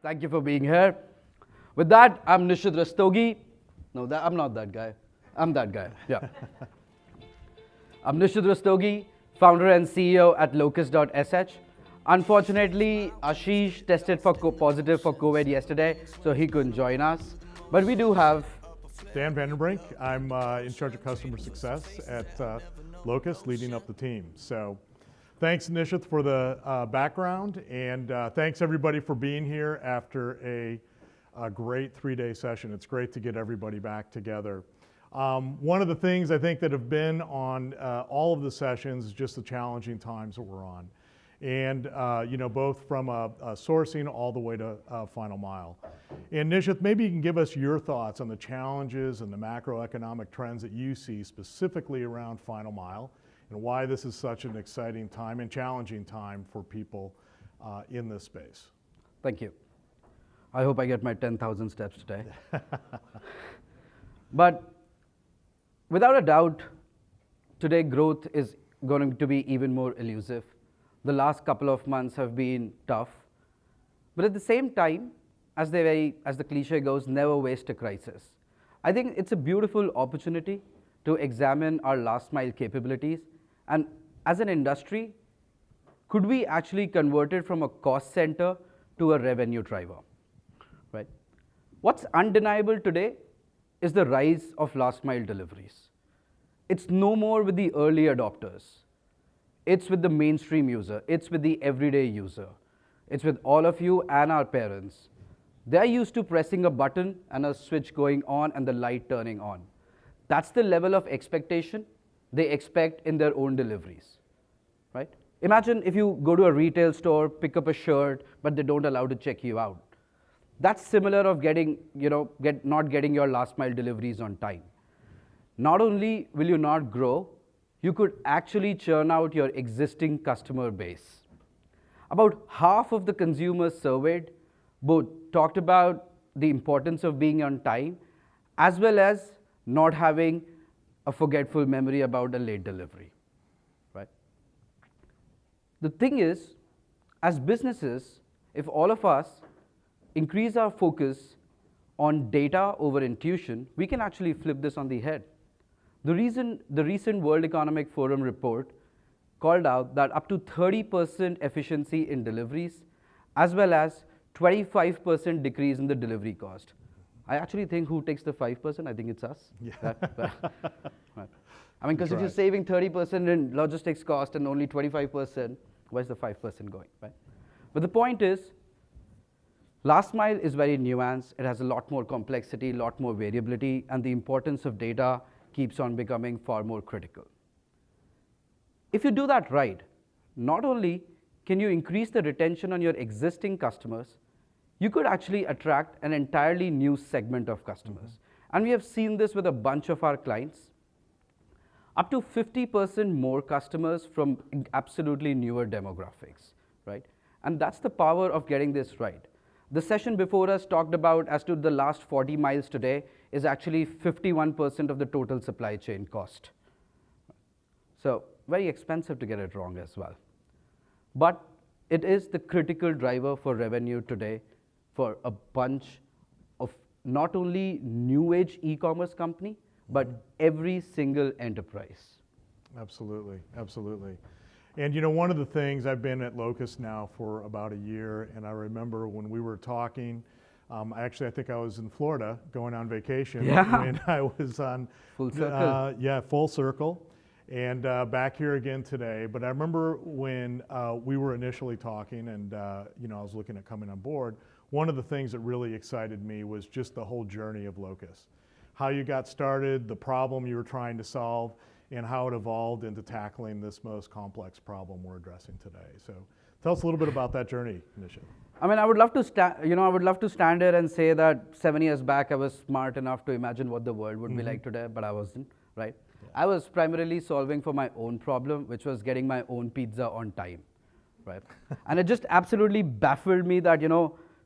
Thank you for being here. With that, I'm Nishit Rastogi. No, I'm not that guy. I'm that guy, yeah. I'm Nishit Rastogi, founder and CEO at Locus.sh. Unfortunately, Ashish tested positive for COVID yesterday, so he couldn't join us. But we do have Dan Vandenbrink. I'm in charge of customer success at Locus, leading up the team. So thanks, Nishit, for the background, and thanks everybody for being here after a great 3-day session. It's great to get everybody back together. One of the things I think that have been on all of the sessions is just the challenging times that we're on. And both from sourcing all the way to final mile. And Nishit, maybe you can give us your thoughts on the challenges and the macroeconomic trends that you see specifically around final mile and why this is such an exciting time and challenging time for people in this space. Thank you. I hope I get my 10,000 steps today. But without a doubt, today growth is going to be even more elusive. The last couple of months have been tough. But at the same time, as the cliche goes, never waste a crisis. I think it's a beautiful opportunity to examine our last mile capabilities. And as an industry, could we actually convert it from a cost center to a revenue driver? Right? What's undeniable today is the rise of last mile deliveries. It's no more with the early adopters. It's with the mainstream user. It's with the everyday user. It's with all of you and our parents. They're used to pressing a button and a switch going on and the light turning on. That's the level of expectation they expect in their own deliveries, right? Imagine if you go to a retail store, pick up a shirt, but they don't allow to check you out. That's similar of not getting your last mile deliveries on time. Not only will you not grow, you could actually churn out your existing customer base. About half of the consumers surveyed both talked about the importance of being on time as well as not having a forgetful memory about a late delivery, right? The thing is, as businesses, if all of us increase our focus on data over intuition, we can actually flip this on the head. The recent World Economic Forum report called out that up to 30% efficiency in deliveries, as well as 25% decrease in the delivery cost. I actually think who takes the 5%? I think it's us. Yeah. Right. I mean, because if you're saving 30% in logistics cost and only 25%, where's the 5% going, right? But the point is, last mile is very nuanced. It has a lot more complexity, a lot more variability, and the importance of data keeps on becoming far more critical. If you do that right, not only can you increase the retention on your existing customers, you could actually attract an entirely new segment of customers. And we have seen this with a bunch of our clients. Up to 50% more customers from absolutely newer demographics, right? And that's the power of getting this right. The session before us talked about as to the last 40 miles today is actually 51% of the total supply chain cost. So very expensive to get it wrong as well. But it is the critical driver for revenue today for a bunch of not only new age e-commerce company, but every single enterprise. Absolutely, absolutely. And one of the things, I've been at Locus now for about a year, and I remember when we were talking, I think I was in Florida going on vacation when I was on Full circle. Full circle, and back here again today. But I remember when we were initially talking, and I was looking at coming on board. One of the things that really excited me was just the whole journey of Locus, how you got started, the problem you were trying to solve, and how it evolved into tackling this most complex problem we're addressing today. So tell us a little bit about that journey, Nishit. I mean, I would love to stand here and say that 7 years back I was smart enough to imagine what the world would be like today, but I wasn't, right? Yeah. I was primarily solving for my own problem, which was getting my own pizza on time, right? And it just absolutely baffled me that,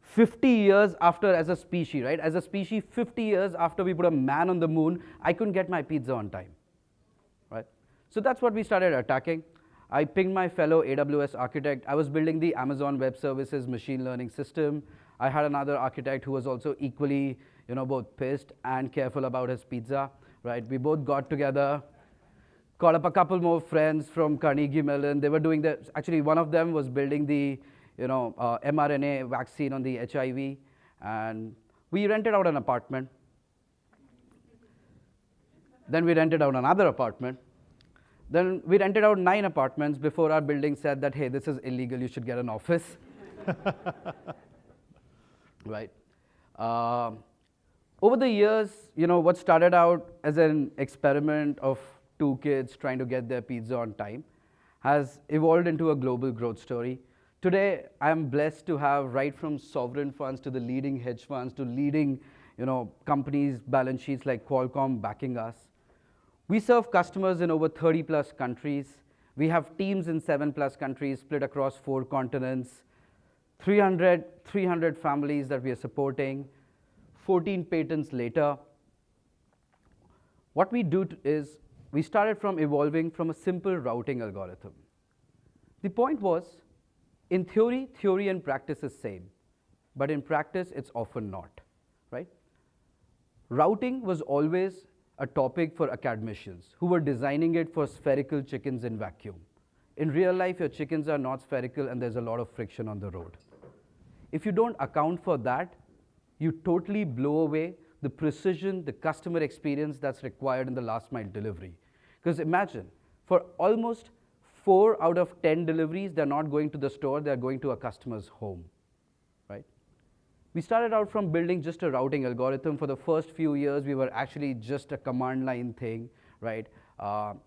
50 years after as a species, right? As a species, 50 years after we put a man on the moon, I couldn't get my pizza on time, right? So that's what we started attacking. I pinged my fellow AWS architect. I was building the Amazon Web Services machine learning system. I had another architect who was also equally, both pissed and careful about his pizza, right? We both got together, called up a couple more friends from Carnegie Mellon. They were doing actually one of them was building the, mRNA vaccine on the HIV, and we rented out an apartment. Then we rented out another apartment. Then we rented out 9 apartments before our building said that, hey, this is illegal, you should get an office. Right. Over the years, what started out as an experiment of 2 kids trying to get their pizza on time has evolved into a global growth story. Today, I'm blessed to have right from sovereign funds to the leading hedge funds to leading, companies' balance sheets like Qualcomm backing us. We serve customers in over 30 plus countries. We have teams in 7 plus countries split across 4 continents, 300 families that we are supporting, 14 patents later. What we do is we started from evolving from a simple routing algorithm. The point was, in theory and practice is same, but in practice it's often not, right? Routing was always a topic for academicians who were designing it for spherical chickens in vacuum. In real life, your chickens are not spherical and there's a lot of friction on the road. If you don't account for that, you totally blow away the precision, the customer experience that's required in the last mile delivery. Because imagine, for almost 4 out of 10 deliveries, they're not going to the store, they're going to a customer's home, right? We started out from building just a routing algorithm. For the first few years, we were actually just a command line thing, right?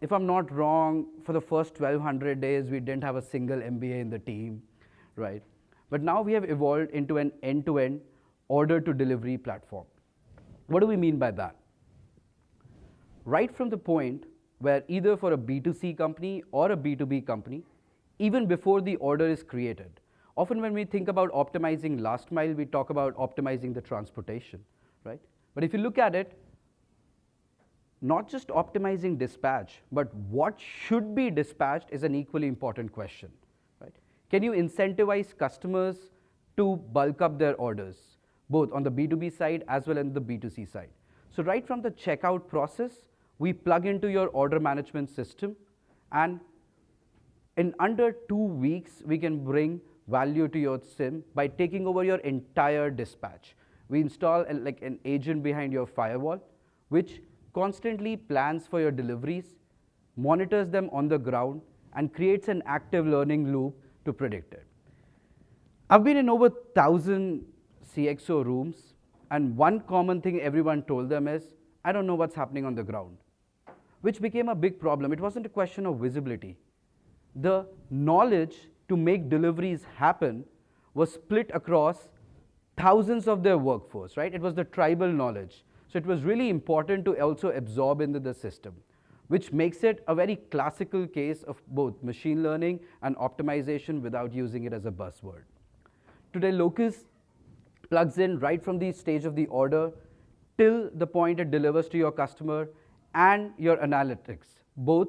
If I'm not wrong, for the first 1,200 days, we didn't have a single MBA in the team, right? But now we have evolved into an end-to-end order-to-delivery platform. What do we mean by that? Right from the point where either for a B2C company or a B2B company, even before the order is created, often when we think about optimizing last mile, we talk about optimizing the transportation, right? But if you look at it, not just optimizing dispatch, but what should be dispatched is an equally important question, right? Can you incentivize customers to bulk up their orders, both on the B2B side as well as the B2C side? So right from the checkout process, we plug into your order management system, and in under 2 weeks, we can bring value to your SIM by taking over your entire dispatch. We install an agent behind your firewall, which constantly plans for your deliveries, monitors them on the ground, and creates an active learning loop to predict it. I've been in over 1,000 CXO rooms, and one common thing everyone told them is, I don't know what's happening on the ground, which became a big problem. It wasn't a question of visibility. The knowledge to make deliveries happen was split across thousands of their workforce, right? It was the tribal knowledge. So it was really important to also absorb into the system, which makes it a very classical case of both machine learning and optimization without using it as a buzzword. Today, Locus plugs in right from the stage of the order till the point it delivers to your customer, and your analytics, both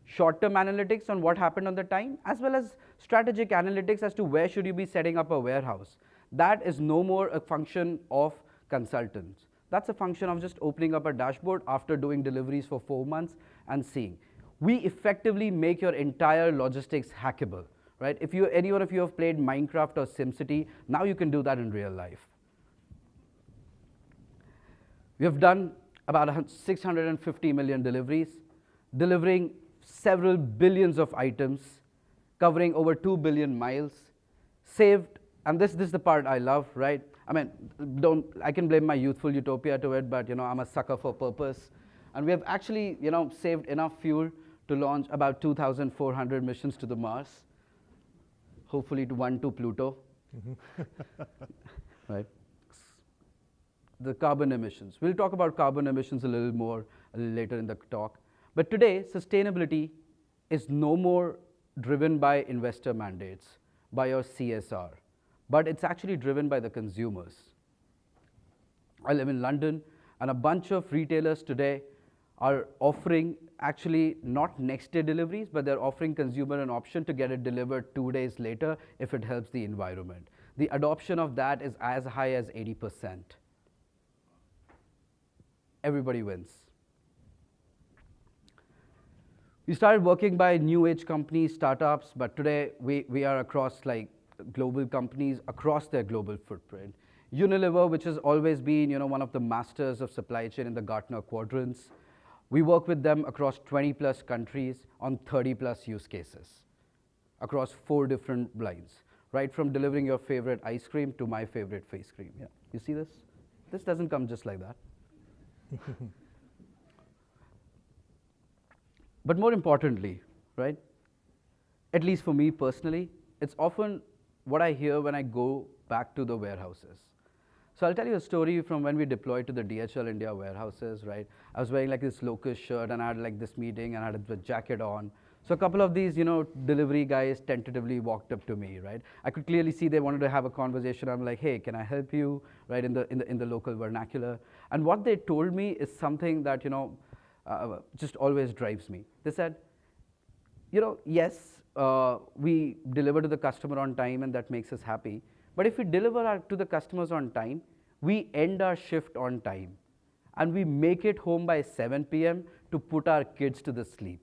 short-term analytics on what happened on the time, as well as strategic analytics as to where should you be setting up a warehouse. That is no more a function of consultants. That's a function of just opening up a dashboard after doing deliveries for 4 months and seeing. We effectively make your entire logistics hackable, right? If anyone of you have played Minecraft or SimCity, now you can do that in real life. We have done about 650 million deliveries, delivering several billions of items, covering over 2 billion miles, saved, and this is the part I love, right? I mean, I can blame my youthful utopia to it, but I'm a sucker for purpose. And we have actually, saved enough fuel to launch about 2,400 missions to the Mars, hopefully to 1 to Pluto, right? The carbon emissions. We'll talk about carbon emissions a little more later in the talk. But today, sustainability is no more driven by investor mandates, by your CSR, but it's actually driven by the consumers. I live in London, and a bunch of retailers today are offering actually not next day deliveries, but they're offering consumer an option to get it delivered 2 days later if it helps the environment. the adoption of that is as high as 80%. Everybody wins. We started working by new age companies, startups, but today we are across like global companies across their global footprint. Unilever, which has always been one of the masters of supply chain in the Gartner quadrants, we work with them across 20 plus countries on 30 plus use cases across 4 different lines, right from delivering your favorite ice cream to my favorite face cream. Yeah, you see this? This doesn't come just like that. But more importantly, right, at least for me personally, it's often what I hear when I go back to the warehouses. So I'll tell you a story from when we deployed to the DHL India warehouses, right? I was wearing like this Locus shirt and I had like this meeting and I had the jacket on. So a couple of these, delivery guys tentatively walked up to me, right? I could clearly see they wanted to have a conversation. I'm like, hey, can I help you, right, in the local vernacular? And what they told me is something that, just always drives me. They said, yes, we deliver to the customer on time and that makes us happy. But if we deliver to the customers on time, we end our shift on time. And we make it home by 7 p.m. to put our kids to the sleep,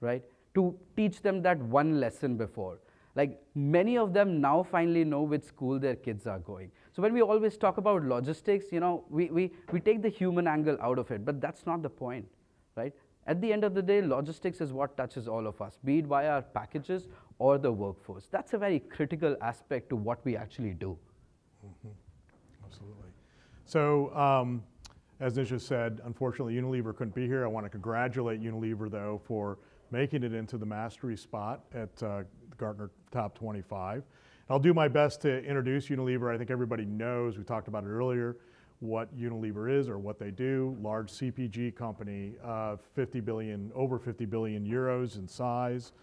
right? To teach them that one lesson before. Like many of them now finally know which school their kids are going. So when we always talk about logistics, we take the human angle out of it, but that's not the point, right? At the end of the day, logistics is what touches all of us, be it via our packages or the workforce. That's a very critical aspect to what we actually do. Mm-hmm. Absolutely. So as Nisha said, unfortunately Unilever couldn't be here. I want to congratulate Unilever though for making it into the mastery spot at Gartner Top 25. I'll do my best to introduce Unilever. I think everybody knows, we talked about it earlier, what Unilever is or what they do. Large CPG company, over 50 billion euros in size,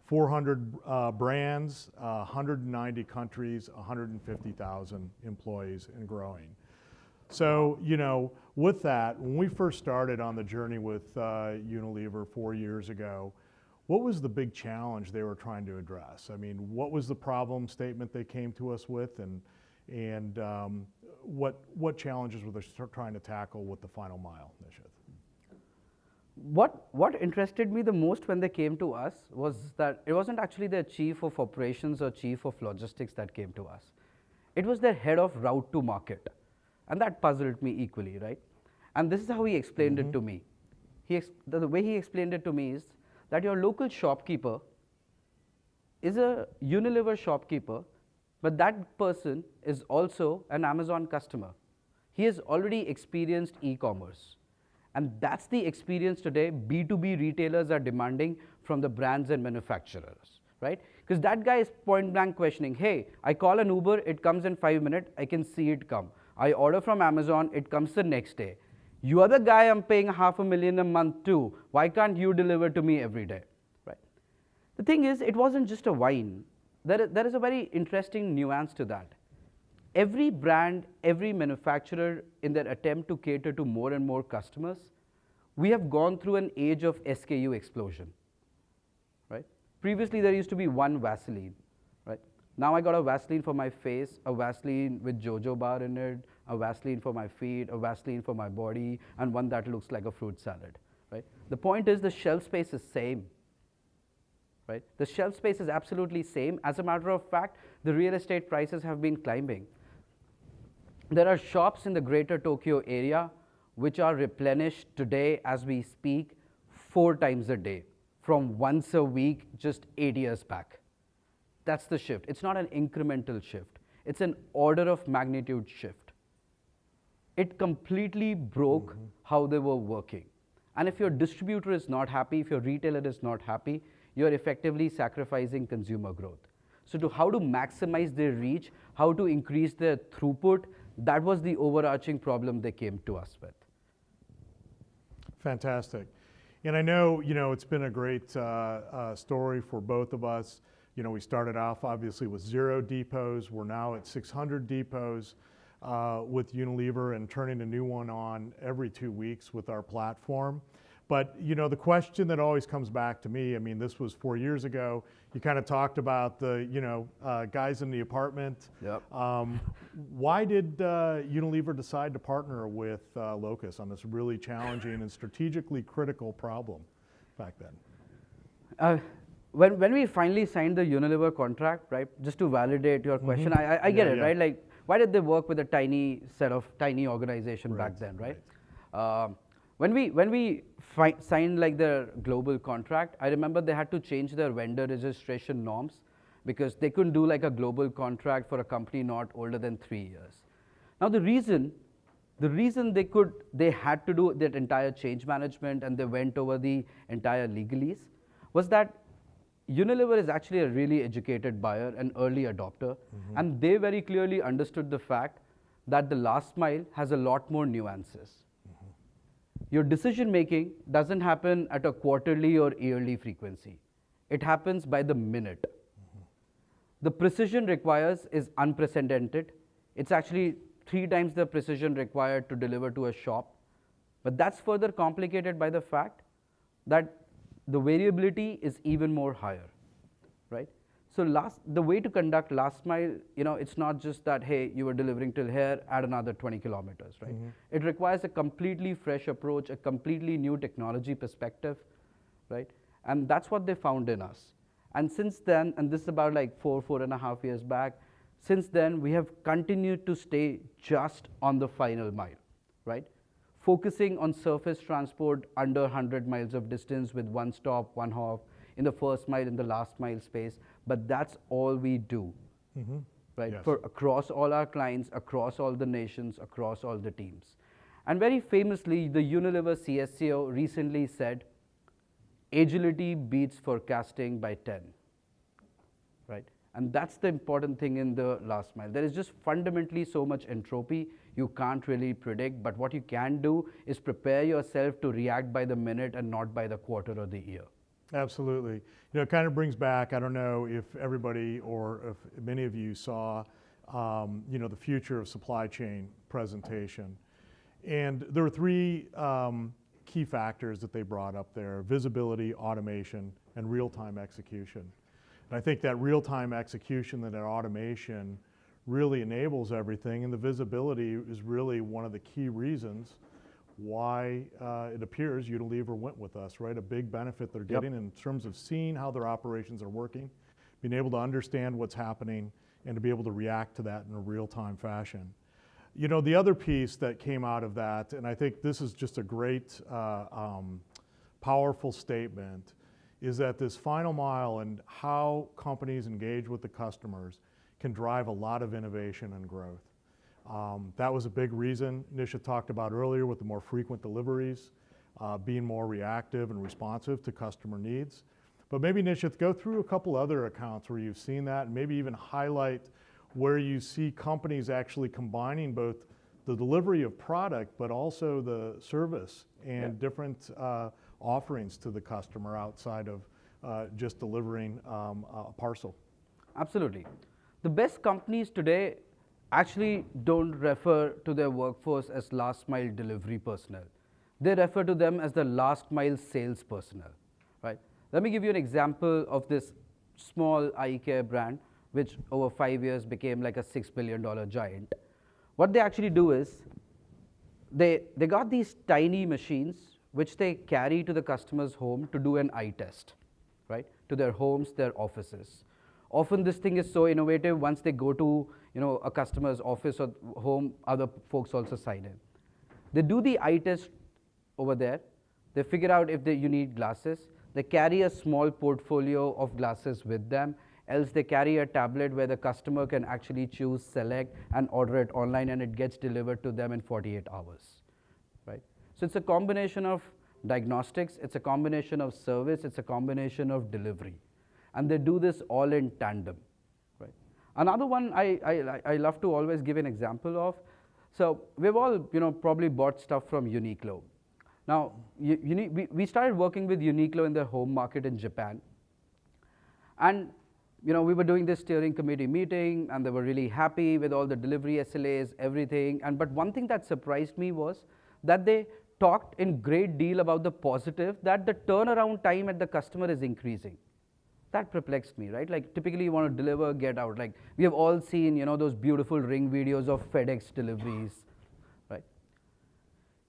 400 brands, 190 countries, 150,000 employees and growing. So, with that, when we first started on the journey with Unilever 4 years ago, what was the big challenge they were trying to address? I mean, what was the problem statement they came to us with, and what challenges were they trying to tackle with the final mile, Nishith? What interested me the most when they came to us was that it wasn't actually their chief of operations or chief of logistics that came to us. It was their head of route to market. And that puzzled me equally, right? And this is how he explained it to me. The way he explained it to me is that your local shopkeeper is a Unilever shopkeeper, but that person is also an Amazon customer. He has already experienced e-commerce. And that's the experience today B2B retailers are demanding from the brands and manufacturers, right? Because that guy is point blank questioning, hey, I call an Uber, it comes in 5 minutes, I can see it come. I order from Amazon, it comes the next day. You are the guy I'm paying $500,000 a month to. Why can't you deliver to me every day, right? The thing is, it wasn't just a whine. There is a very interesting nuance to that. Every brand, every manufacturer, in their attempt to cater to more and more customers, we have gone through an age of SKU explosion, right? Previously, there used to be one Vaseline, right? Now I got a Vaseline for my face, a Vaseline with Jojo bar in it, a Vaseline for my feet, a Vaseline for my body, and one that looks like a fruit salad, right? The point is the shelf space is same, right? The shelf space is absolutely same. As a matter of fact, the real estate prices have been climbing. There are shops in the greater Tokyo area which are replenished today as we speak 4 times a day, from once a week just 8 years back. That's the shift. It's not an incremental shift. It's an order of magnitude shift. It completely broke how they were working. And if your distributor is not happy, if your retailer is not happy, you're effectively sacrificing consumer growth. So how to maximize their reach, how to increase their throughput, that was the overarching problem they came to us with. Fantastic. And I know, it's been a great story for both of us. We started off obviously with 0 depots. We're now at 600 depots with Unilever and turning a new one on every 2 weeks with our platform. But the question that always comes back to me, I mean, this was 4 years ago. You kind of talked about the guys in the apartment. Yep. Why did Unilever decide to partner with Locus on this really challenging and strategically critical problem back then? When we finally signed the Unilever contract, right? Just to validate your question, I get it, right? Like, why did they work with a tiny organization back then, right? When we signed like the global contract, I remember they had to change their vendor registration norms because they couldn't do like a global contract for a company not older than 3 years. Now the reason they had to do that entire change management and they went over the entire legalese was that Unilever is actually a really educated buyer, an early adopter, and they very clearly understood the fact that the last mile has a lot more nuances. Your decision making doesn't happen at a quarterly or yearly frequency. It happens by the minute. The precision requires is unprecedented. It's actually 3 times the precision required to deliver to a shop. But that's further complicated by the fact that the variability is even more higher, right? So the way to conduct last mile, it's not just that, hey, you were delivering till here, add another 20 kilometers, right? It requires a completely fresh approach, a completely new technology perspective, right? And that's what they found in us. And since then, and this is about like 4.5 years back, since then we have continued to stay just on the final mile, right? Focusing on surface transport under 100 miles of distance with 1 stop, 1 hop, in the first mile, in the last mile space, but that's all we do, right? Yes. For across all our clients, across all the nations, across all the teams. And very famously, the Unilever CSCO recently said, agility beats forecasting by 10, right? And that's the important thing in the last mile. There is just fundamentally so much entropy you can't really predict, but what you can do is prepare yourself to react by the minute and not by the quarter or the year. Absolutely. It kind of brings back, I don't know if everybody or if many of you saw, the future of supply chain presentation. And there were 3 key factors that they brought up there: visibility, automation, and real-time execution. And I think that real-time execution and that automation really enables everything, and the visibility is really one of the key reasons why it appears Unilever went with us, right? A big benefit they're getting in terms of seeing how their operations are working, being able to understand what's happening, and to be able to react to that in a real-time fashion. The other piece that came out of that, and I think this is just a great, powerful statement, is that this final mile and how companies engage with the customers can drive a lot of innovation and growth. That was a big reason Nisha talked about earlier with the more frequent deliveries, being more reactive and responsive to customer needs. But maybe Nisha, go through a couple other accounts where you've seen that, and maybe even highlight where you see companies actually combining both the delivery of product, but also the service and different offerings to the customer outside of just delivering a parcel. Absolutely. The best companies today actually don't refer to their workforce as last mile delivery personnel. They refer to them as the last mile sales personnel, right? Let me give you an example of this small eye care brand, which over 5 years became like a $6 billion giant. What they actually do is, they got these tiny machines which they carry to the customer's home to do an eye test, right? To their homes, their offices. Often this thing is so innovative, once they go to a customer's office or home, other folks also sign in. They do the eye test over there. They figure out if you need glasses. They carry a small portfolio of glasses with them. Else they carry a tablet where the customer can actually choose, select, and order it online, and it gets delivered to them in 48 hours, right? So it's a combination of diagnostics, it's a combination of service, it's a combination of delivery. And they do this all in tandem, right? Another one I love to always give an example of. So we've all probably bought stuff from Uniqlo. Now we started working with Uniqlo in their home market in Japan, and we were doing this steering committee meeting, and they were really happy with all the delivery SLAs, everything. But one thing that surprised me was that they talked in great deal about the positive, that the turnaround time at the customer is increasing. That perplexed me, right? Like typically you want to deliver, get out. Like we have all seen, you know, those beautiful ring videos of FedEx deliveries, right?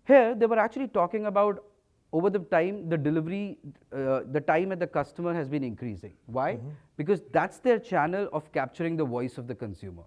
Here they were actually talking about over the time, the delivery, the time at the customer has been increasing. Why? Because that's their channel of capturing the voice of the consumer.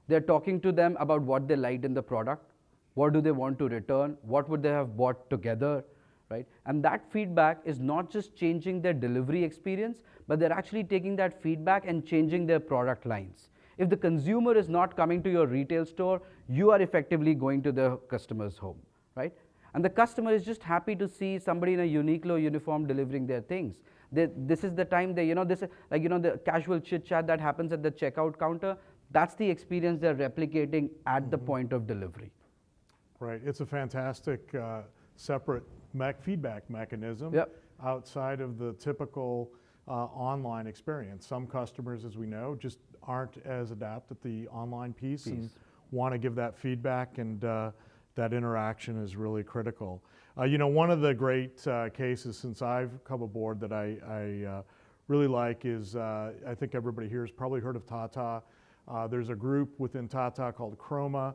They're talking to them about what they liked in the product, what do they want to return, what would they have bought together, right? And that feedback is not just changing their delivery experience, but they're actually taking that feedback and changing their product lines. If the consumer is not coming to your retail store, you are effectively going to the customer's home, right? And the customer is just happy to see somebody in a Uniqlo uniform delivering their things. This is the time they, this is like, the casual chit chat that happens at the checkout counter. That's the experience they're replicating at the point of delivery. Right. It's a fantastic separate feedback mechanism outside of the typical online experience. Some customers, as we know, just aren't as adept at the online piece and want to give that feedback, and that interaction is really critical. One of the great cases since I've come aboard that I really like is, I think everybody here has probably heard of Tata. There's a group within Tata called Chroma.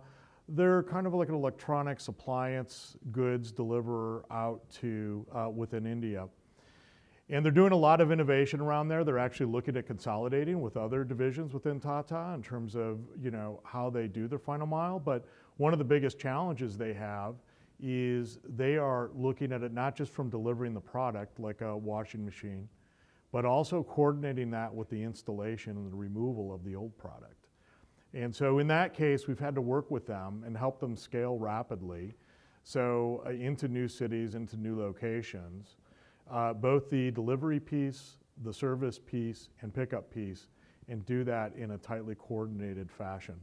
They're kind of like an electronics appliance goods deliverer out to within India. And they're doing a lot of innovation around there. They're actually looking at consolidating with other divisions within Tata in terms of how they do their final mile. But one of the biggest challenges they have is they are looking at it not just from delivering the product like a washing machine, but also coordinating that with the installation and the removal of the old product. And so in that case, we've had to work with them and help them scale rapidly. So into new cities, into new locations, both the delivery piece, the service piece, and pickup piece, and do that in a tightly coordinated fashion.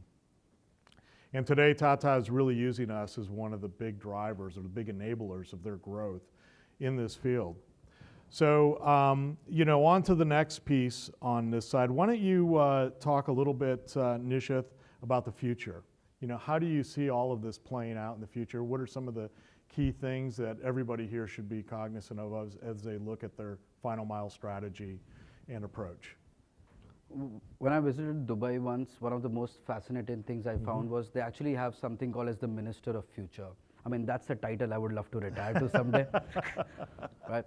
And today, Tata is really using us as one of the big drivers or the big enablers of their growth in this field. So, on to the next piece on this side. Why don't you talk a little bit, Nishith, about the future? How do you see all of this playing out in the future? What are some of the key things that everybody here should be cognizant of as they look at their final mile strategy and approach? When I visited Dubai once, one of the most fascinating things I found was they actually have something called as the Minister of Future. I mean, that's a title I would love to retire to someday, right?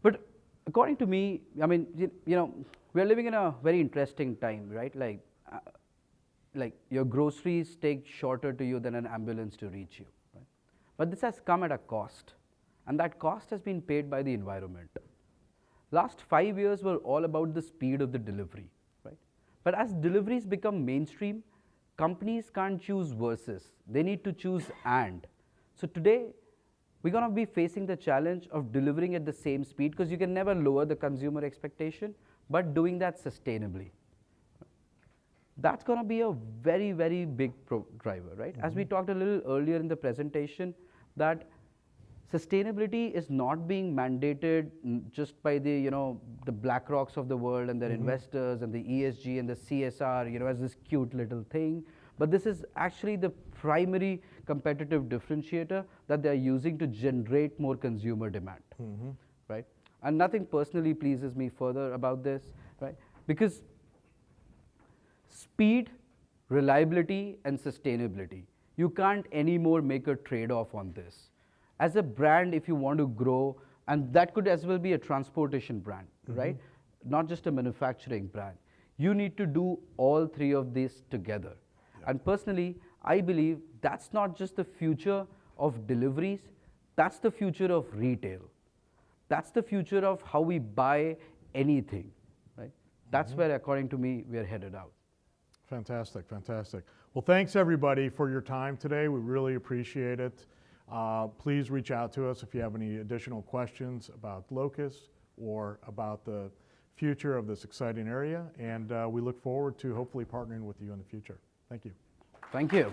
But according to me, I mean, we're living in a very interesting time, right? Like your groceries take shorter to you than an ambulance to reach you, right? But this has come at a cost, and that cost has been paid by the environment. Last 5 years were all about the speed of the delivery, right? But as deliveries become mainstream, companies can't choose versus. They need to choose and. So today, we're going to be facing the challenge of delivering at the same speed, because you can never lower the consumer expectation, but doing that sustainably. That's going to be a very, very big driver, right? As we talked a little earlier in the presentation, that sustainability is not being mandated just by the, the BlackRocks of the world and their investors and the ESG and the CSR, as this cute little thing. But this is actually the primary competitive differentiator that they're using to generate more consumer demand, right? And nothing personally pleases me further about this, right? Because speed, reliability, and sustainability, you can't anymore make a trade-off on this. As a brand, if you want to grow, and that could as well be a transportation brand, right? Not just a manufacturing brand. You need to do all three of these together. And personally, I believe that's not just the future of deliveries, that's the future of retail. That's the future of how we buy anything, right? That's where, according to me, we're headed out. Fantastic, fantastic. Well, thanks everybody for your time today. We really appreciate it. Please reach out to us if you have any additional questions about Locus or about the future of this exciting area. And we look forward to hopefully partnering with you in the future. Thank you. Thank you.